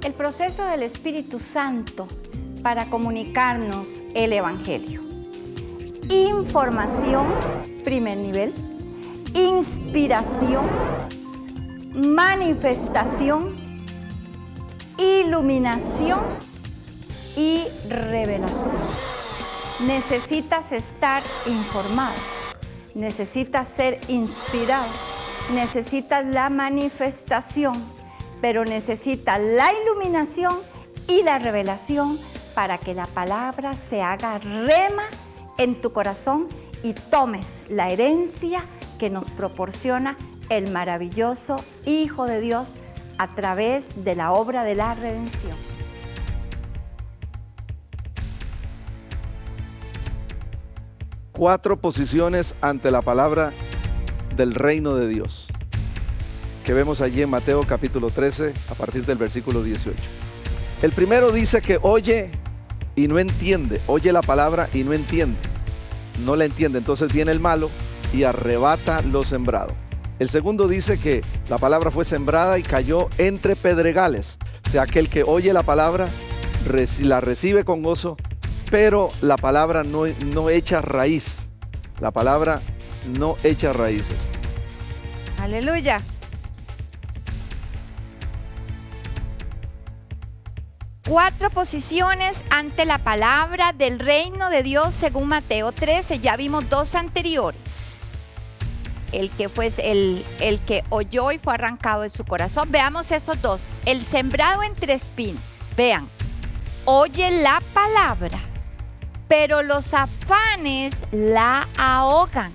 El proceso del Espíritu Santo para comunicarnos el Evangelio. Información, primer nivel. Inspiración, manifestación, iluminación y revelación. Necesitas estar informado, necesitas ser inspirado, necesitas la manifestación, pero necesitas la iluminación y la revelación para que la palabra se haga rema en tu corazón y tomes la herencia que nos proporciona el maravilloso Hijo de Dios a través de la obra de la redención. Cuatro posiciones ante la palabra del reino de Dios, que vemos allí en Mateo capítulo 13, a partir del versículo 18. El primero dice que oye y no entiende, oye la palabra y no entiende, no la entiende, entonces viene el malo y arrebata lo sembrado. El segundo dice que la palabra fue sembrada y cayó entre pedregales, o sea, aquel que oye la palabra, la recibe con gozo, pero la palabra no echa raíz, la palabra no echa raíces. Aleluya. Cuatro posiciones ante la palabra del reino de Dios según Mateo 13. Ya vimos dos anteriores. El que oyó y fue arrancado de su corazón. Veamos estos dos. El sembrado entre espinos. Vean, oye la palabra, pero los afanes la ahogan.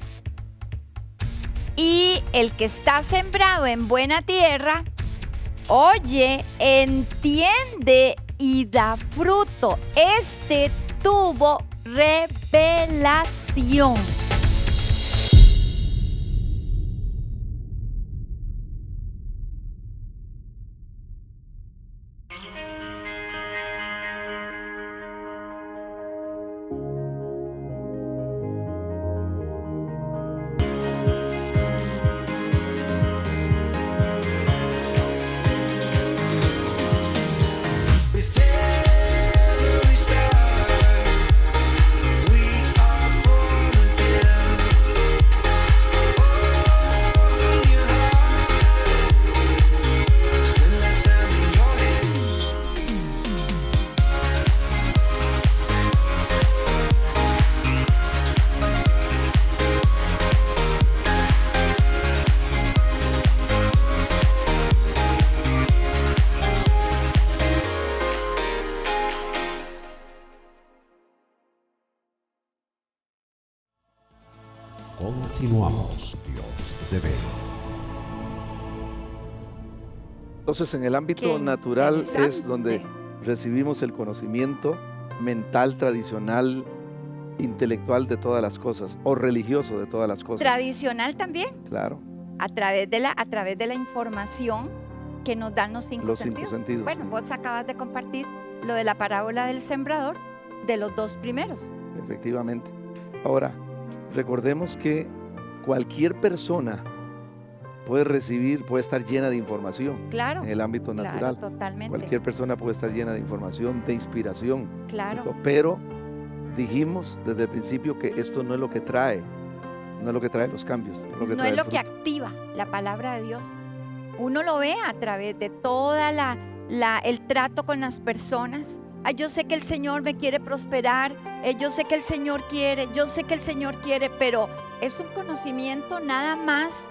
Y el que está sembrado en buena tierra, oye, entiende y da fruto. Este tuvo revelación. Continuamos, Dios te ve. Entonces, en el ámbito natural es donde recibimos el conocimiento mental, tradicional, intelectual de todas las cosas, o religioso de todas las cosas. Tradicional también. Claro. A través de la información que nos dan los cinco sentidos. Bueno, sí. Vos acabas de compartir lo de la parábola del sembrador de los dos primeros. Efectivamente. Ahora, recordemos que cualquier persona puede estar llena de información. Claro. En el ámbito natural. Claro, totalmente. Cualquier persona puede estar llena de información, de inspiración. Claro. Pero dijimos desde el principio que esto no es lo que trae, no es lo que trae los cambios. No es lo que activa la palabra de Dios. Uno lo ve a través de toda el trato con las personas. Ay, yo sé que el Señor me quiere prosperar, yo sé que el Señor quiere, pero es un conocimiento nada más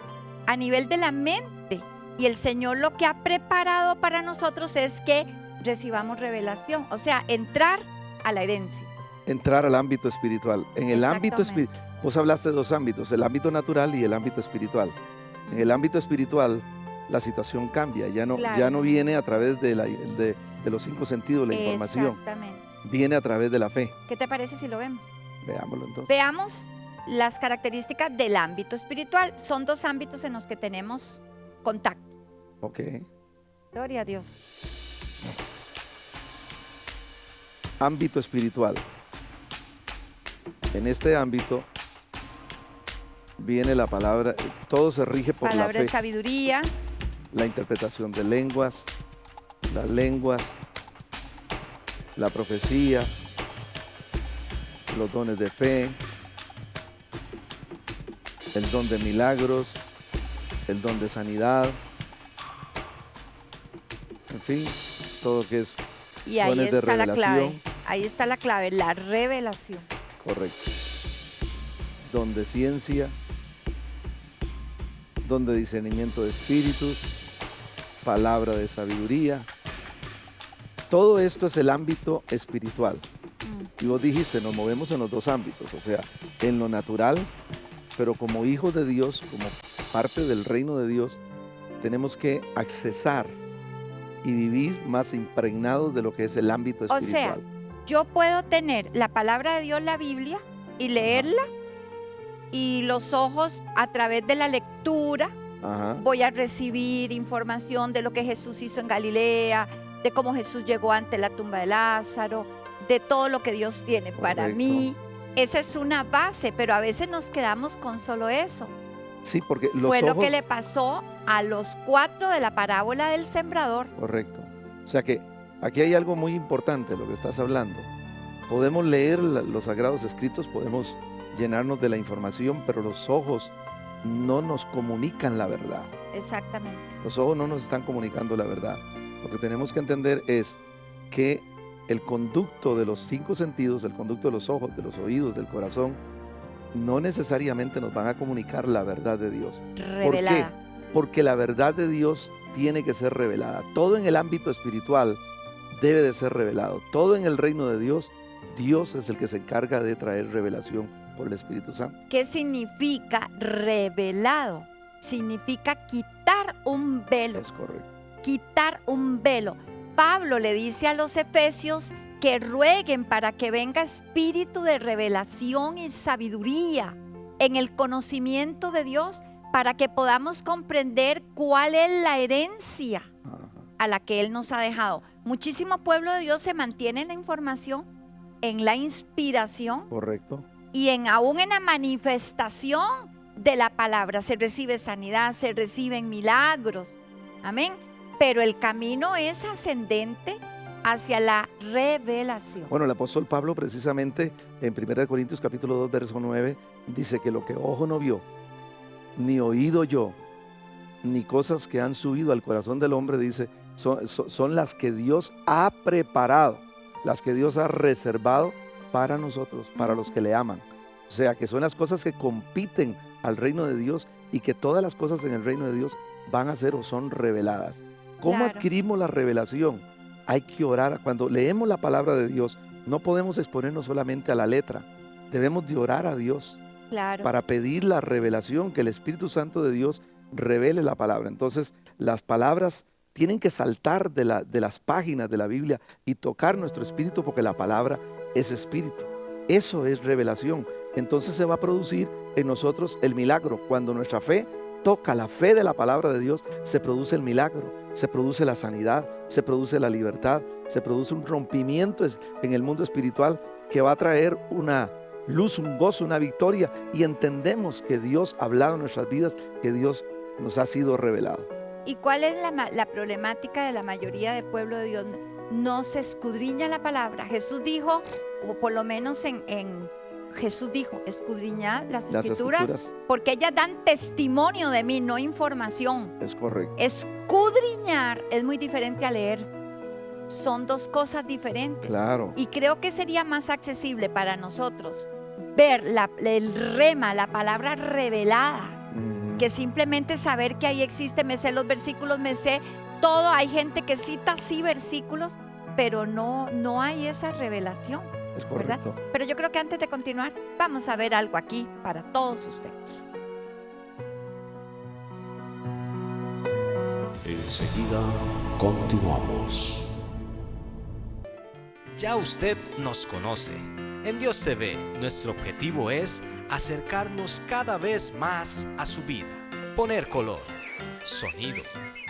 a nivel de la mente. Y el Señor lo que ha preparado para nosotros es que recibamos revelación, o sea, entrar a la herencia. Entrar al ámbito espiritual. En el ámbito espiritual, vos hablaste de dos ámbitos, el ámbito natural y el ámbito espiritual. En el ámbito espiritual la situación cambia, ya no viene a través de los cinco sentidos la información. Exactamente. Viene a través de la fe. ¿Qué te parece si lo vemos? Veámoslo entonces. Veamos las características del ámbito espiritual. Son dos ámbitos en los que tenemos contacto. Ok. Gloria a Dios. Ámbito espiritual. En este ámbito viene la palabra, todo se rige por la fe. Palabra de sabiduría. La interpretación de lenguas, las lenguas, la profecía, los dones de fe, el don de milagros, el don de sanidad, en fin, todo lo que es Y ahí dones de está la clave. revelación. Ahí está la clave, la revelación. Correcto. Don de ciencia, don de discernimiento de espíritus, palabra de sabiduría. Todo esto es el ámbito espiritual. Y vos dijiste, nos movemos en los dos ámbitos, o sea, en lo natural, pero como hijos de Dios, como parte del reino de Dios, tenemos que accesar y vivir más impregnados de lo que es el ámbito O sea, espiritual. yo puedo tener la palabra de Dios, la Biblia, y leerla, y los ojos a través de la lectura Ajá, voy a recibir información de lo que Jesús hizo en Galilea, de cómo Jesús llegó ante la tumba de Lázaro, de todo lo que Dios tiene para Correcto. mí. Esa es una base, pero a veces nos quedamos con solo eso. sí, porque los Fue lo ojos... que le pasó a los 4 de la parábola del sembrador. Correcto. O sea que aquí hay algo muy importante, lo que estás hablando. Podemos leer los sagrados escritos, podemos llenarnos de la información, pero los ojos no nos comunican la verdad. Exactamente. Los ojos no nos están comunicando la verdad. Lo que tenemos que entender es que el conducto de los 5 sentidos, el conducto de los ojos, de los oídos, del corazón, no necesariamente nos van a comunicar la verdad de Dios. Revelada. ¿Por qué? Porque la verdad de Dios tiene que ser revelada. Todo en el ámbito espiritual debe de ser revelado. Todo en el reino de Dios, Dios es el que se encarga de traer revelación por el Espíritu Santo. ¿Qué significa revelado? Significa quitar un velo. Es correcto. Quitar un velo. Pablo le dice a los efesios que rueguen para que venga espíritu de revelación y sabiduría en el conocimiento de Dios, para que podamos comprender cuál es la herencia Ajá. a la que Él nos ha dejado. Muchísimo pueblo de Dios se mantiene en la información, en la inspiración Correcto. y aún en la manifestación de la palabra. Se recibe sanidad, se reciben milagros. Amén. Pero el camino es ascendente hacia la revelación. Bueno, el apóstol Pablo precisamente en 1 Corintios capítulo 2, verso 9, dice que lo que ojo no vio, ni oído yo, ni cosas que han subido al corazón del hombre, dice, son las que Dios ha preparado, las que Dios ha reservado para nosotros, para los que le aman. O sea, que son las cosas que compiten al reino de Dios y que todas las cosas en el reino de Dios van a ser o son reveladas. ¿Cómo Claro. adquirimos la revelación? Hay que orar. Cuando leemos la palabra de Dios, no podemos exponernos solamente a la letra. Debemos de orar a Dios Claro. para pedir la revelación, que el Espíritu Santo de Dios revele la palabra. Entonces, las palabras tienen que saltar de las páginas de la Biblia y tocar nuestro espíritu, porque la palabra es espíritu. Eso es revelación. Entonces se va a producir en nosotros el milagro. Cuando nuestra fe toca la fe de la palabra de Dios, se produce el milagro, se produce la sanidad, se produce la libertad, se produce un rompimiento en el mundo espiritual que va a traer una luz, un gozo, una victoria, y entendemos que Dios ha hablado en nuestras vidas, que Dios nos ha sido revelado. ¿Y cuál es la problemática de la mayoría del pueblo de Dios? No se escudriña la palabra. Jesús dijo, o por lo menos Jesús dijo, escudriñad las escrituras, porque ellas dan testimonio de mí, no información. Es correcto. Escudriñar es muy diferente a leer. Son dos cosas diferentes. Claro. Y creo que sería más accesible para nosotros ver el rema, la palabra revelada, que simplemente saber que ahí existe. Me sé los versículos, me sé todo. Hay gente que cita sí versículos, pero no hay esa revelación. Es correcto. ¿Verdad? Pero yo creo que antes de continuar, vamos a ver algo aquí para todos ustedes. Enseguida continuamos. Ya usted nos conoce. En Dios TV, nuestro objetivo es acercarnos cada vez más a su vida, poner color, sonido,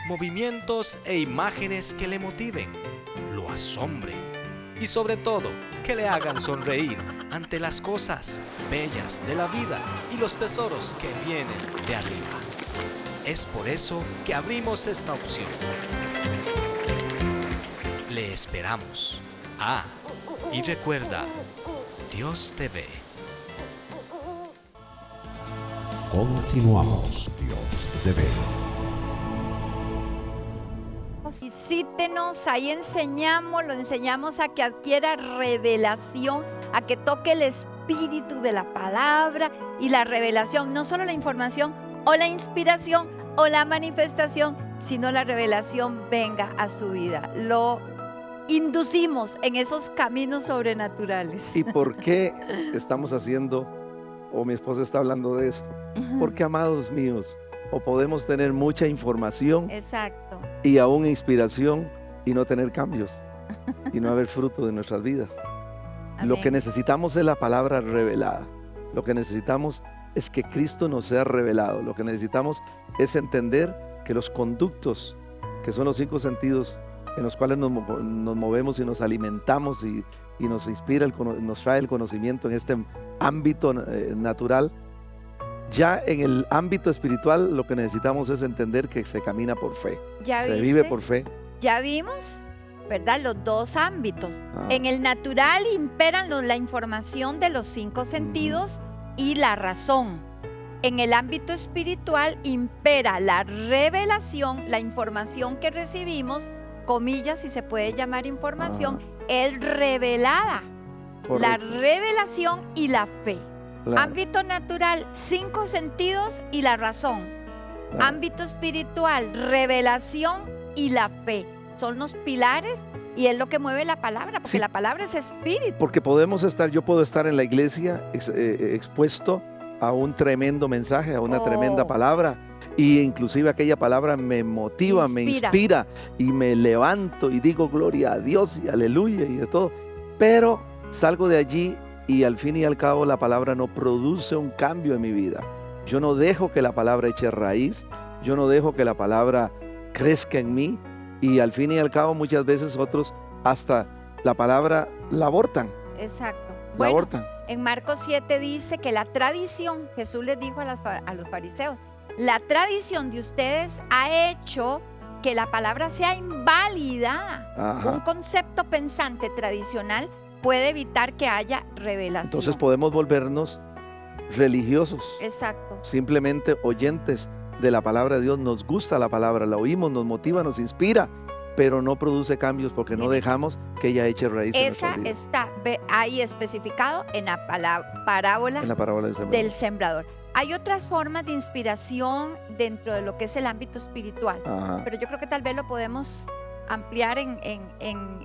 movimientos e imágenes que le motiven, lo asombren y sobre todo que le hagan sonreír ante las cosas bellas de la vida y los tesoros que vienen de arriba. Es por eso que abrimos esta opción. Le esperamos. Ah, y recuerda, Dios te ve. Continuamos. Dios te ve. Visítenos, ahí lo enseñamos a que adquiera revelación, a que toque el espíritu de la palabra y la revelación, no solo la información o la inspiración o la manifestación, sino la revelación venga a su vida. Lo inducimos en esos caminos sobrenaturales. ¿Y por qué estamos haciendo, o mi esposa está hablando de esto? Porque, amados míos, o podemos tener mucha información Exacto. y aún inspiración y no tener cambios y no haber fruto de nuestras vidas. Lo Amén. que necesitamos es la palabra revelada. Lo que necesitamos es que Cristo nos sea revelado. Lo que necesitamos es entender que los conductos, que son los 5 sentidos en los cuales nos movemos y nos alimentamos y nos inspira, nos trae el conocimiento en este ámbito natural. Ya en el ámbito espiritual lo que necesitamos es entender que se camina por fe. ¿Ya Se viste? vive por fe. Ya vimos, ¿verdad? Los dos ámbitos. Ah. En el natural imperan la información de los 5 sentidos y la razón. En el ámbito espiritual impera la revelación, la información que recibimos, comillas, si se puede llamar información, es revelada. Correcto. La revelación y la fe. Claro, Ámbito natural, 5 sentidos y la razón. claro. Ámbito espiritual, revelación y la fe. Son los pilares y es lo que mueve la palabra, porque Sí. la palabra es espíritu. Porque yo puedo estar en la iglesia expuesto a un tremendo mensaje, a una tremenda palabra, y inclusive aquella palabra me motiva, me inspira y me levanto y digo gloria a Dios y aleluya y de todo, pero salgo de allí y al fin y al cabo la palabra no produce un cambio en mi vida. Yo no dejo que la palabra eche raíz, yo no dejo que la palabra crezca en mí, y al fin y al cabo muchas veces otros hasta la palabra la abortan. Exacto. La Bueno, abortan. en Marcos 7 dice que la tradición, Jesús les dijo a los fariseos, la tradición de ustedes ha hecho que la palabra sea inválida. Ajá. Un concepto pensante tradicional puede evitar que haya revelación. Entonces podemos volvernos religiosos, Exacto. simplemente oyentes de la palabra de Dios. Nos gusta la palabra, la oímos, nos motiva, nos inspira, pero no produce cambios porque no dejamos que ella eche raíz en Esa nuestra vida. está ahí especificado en la parábola En la parábola del sembrador. del sembrador. Hay otras formas de inspiración dentro de lo que es el ámbito espiritual, Ajá. pero yo creo que tal vez lo podemos ampliar en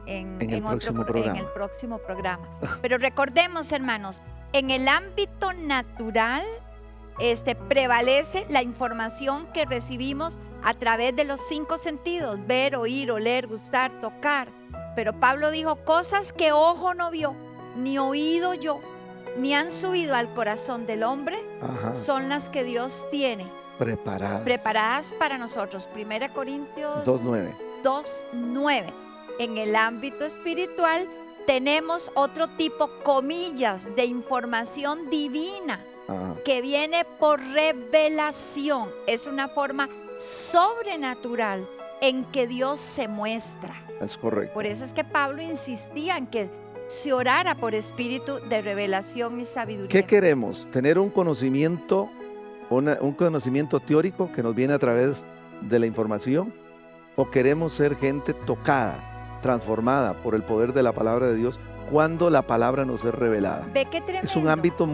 el otro próximo programa. en el próximo programa. Pero recordemos, hermanos, en el ámbito natural prevalece la información que recibimos a través de los 5 sentidos: ver, oír, oler, gustar, tocar. Pero Pablo dijo: cosas que ojo no vio, ni oído yo, ni han subido al corazón del hombre, Ajá. son las que Dios tiene preparadas para nosotros. 1 Corintios 2:9. 2:9. En el ámbito espiritual tenemos otro tipo, comillas, de información divina Ajá. que viene por revelación. Es una forma sobrenatural en que Dios se muestra. Es correcto. Por eso es que Pablo insistía en que se orara por espíritu de revelación y sabiduría. ¿Qué queremos? ¿Tener un conocimiento, un conocimiento teórico que nos viene a través de la información? ¿O queremos ser gente tocada, transformada por el poder de la palabra de Dios cuando la palabra nos es revelada? Ve qué tremendo. Es un ámbito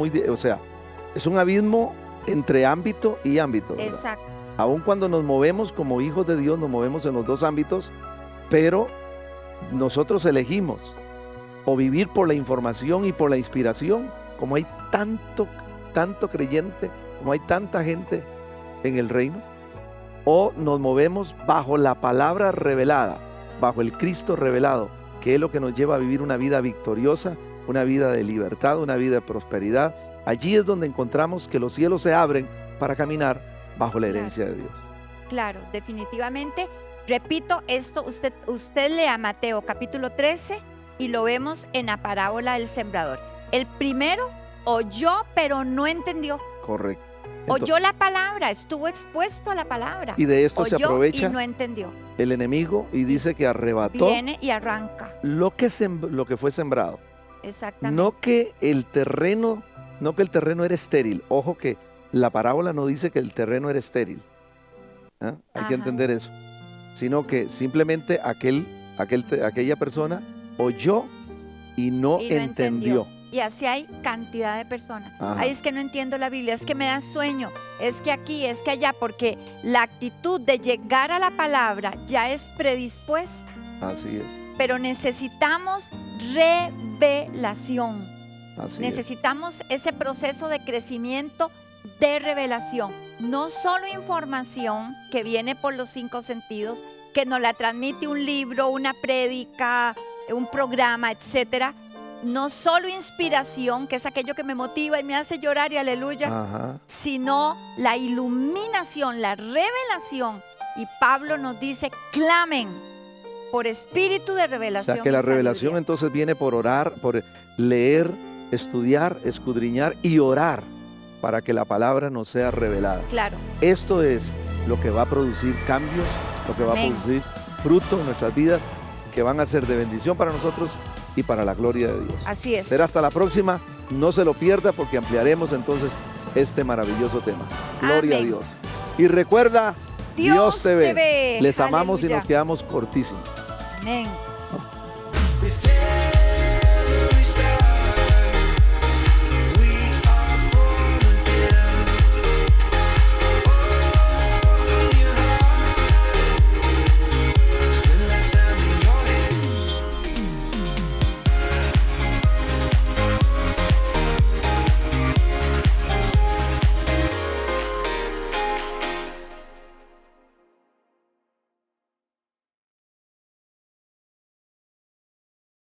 es un abismo entre ámbito y ámbito, ¿verdad? Exacto. Aun cuando nos movemos como hijos de Dios, nos movemos en los dos ámbitos, pero nosotros elegimos o vivir por la información y por la inspiración, como hay tanto creyente, como hay tanta gente en el reino, o nos movemos bajo la palabra revelada, bajo el Cristo revelado, que es lo que nos lleva a vivir una vida victoriosa, una vida de libertad, una vida de prosperidad. Allí es donde encontramos que los cielos se abren para caminar bajo la herencia de Dios. Claro, definitivamente. Repito, esto usted lea Mateo capítulo 13 y lo vemos en la parábola del sembrador. El primero oyó, pero no entendió. Correcto. Oyó la palabra, estuvo expuesto a la palabra. Y de esto se Oyó aprovecha y no entendió. el enemigo y dice que arrebató Viene y arranca. lo que fue sembrado. Exactamente. No que el terreno era estéril. Ojo que la parábola no dice que el terreno era estéril. ¿Ah? Hay que Ajá. entender eso. Sino que simplemente aquella persona oyó y no entendió. Y así hay cantidad de personas. Ajá. Ay, es que no entiendo la Biblia, es que me da sueño, es que aquí, es que allá, porque la actitud de llegar a la palabra ya es predispuesta. Así es. Pero necesitamos revelación. Así es. Necesitamos ese proceso de crecimiento de revelación. No solo información que viene por los 5 sentidos, que nos la transmite un libro, una prédica, un programa, etcétera. No solo inspiración, que es aquello que me motiva y me hace llorar y aleluya, Ajá. sino la iluminación, la revelación. Y Pablo nos dice, clamen por espíritu de O revelación. sea que y la revelación sabiduría. entonces viene por orar, por leer, estudiar, escudriñar y orar para que la palabra nos sea revelada. Claro, Esto es lo que va a producir cambios, lo que va a Amén. producir fruto en nuestras vidas, que van a ser de bendición para nosotros y para la gloria de Dios. así es. Será hasta la próxima, no se lo pierda porque ampliaremos entonces este maravilloso tema. Gloria Amén. a Dios. Y recuerda, Dios te ve. Les amamos y Aleluya. nos quedamos cortísimos. Amén.